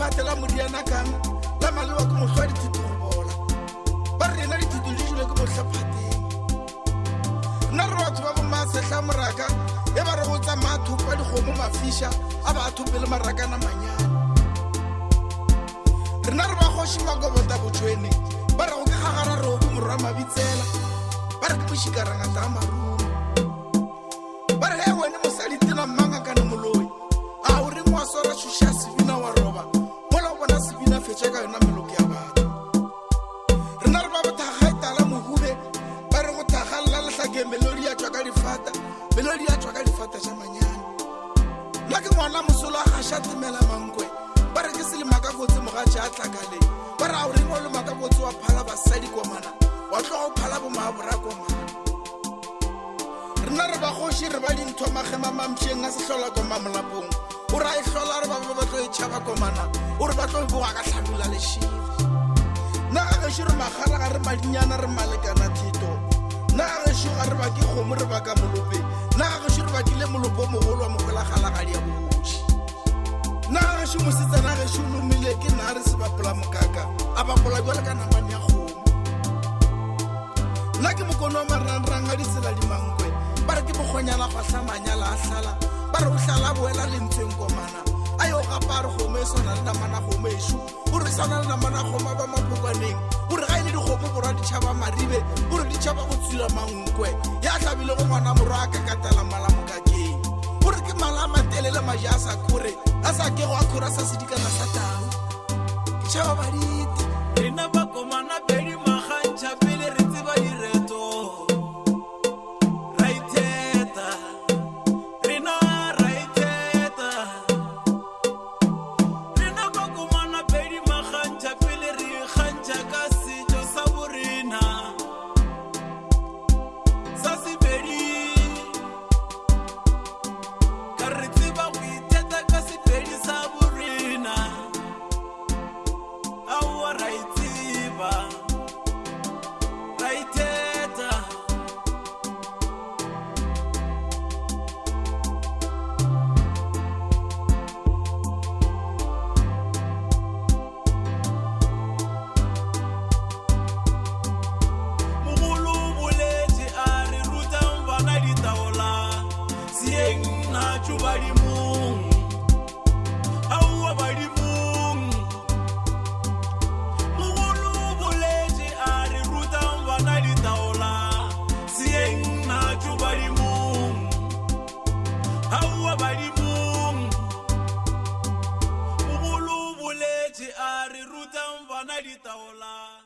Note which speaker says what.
Speaker 1: patela modiana kang la malewa ke mohlwa dithuto go bola ba re na dithuto di jile ke mohlaphateng nna re batho ba bomasehla moraka e ba re go tsamaya thupa dikgomo mafisha a ba thopele marakana manyane rena re ba kgoši makobota botšhwene ba re go ke gagara robo morwa mabitsela ba re ke mošikarangata a marumo ba re ge wene mosadi tena mmanga ka nemoloi a o reng wa swara šoša sebina wa roba mola o bona sebina fetša ka yona meloko ya batho rena re ba bothaga etala mohube ba re go thagalela lehlakeng melodi ya tšwa ka difata melodi ya tšwa ka difata tša manyane nna ke ngwana mosolo a gaša temela mankwe ba re ke selema ka kotse mogatše a tlakaleng ba re a o reng o lema ka kotse wa phala basadi komana wa tloga o phala bomaabora komana rena re bakgoši re ba dintho magema mamšeng a sehlola koma molapong o re a e hlola re ba tlo e tšhaba komana o re ba tlo e boga ka tlhabula lešile nna ga gešo re magara ga re madinyana re malekana thito nna ga gešo ga re ba ke kgomo re ba ka molope nna ga gešo re bakile molopo o mogolo wa mokwelagalagadi ya bogoši nna ga gešo mosetsana gešo o lomile ke nna re se bapola mokaka a bapola bjale ka namane ya kgomo nna ke mokono wa marangrang a ditsela dimankwe ba re ke bokgonyana kgwahla manyala a hlala ba re o hlala boela lentsweng komana a yo gapa re kgomo e swana le namana kgomo ešo o re swana le namana kgoma ba mapokwaneng o re ga e le dikgomo borwa ditšhaba maribe o re ditšhaba go tswila mankwe ya hlabile go ngwana morwa a ka katela mala mokakeng o re ke mala a matelele maja a sa kgore a sa ke go a kgora sa sedikana sa tau ke tšhaba badite
Speaker 2: rena bakomana pedi magantšha pele re tseba direto Taola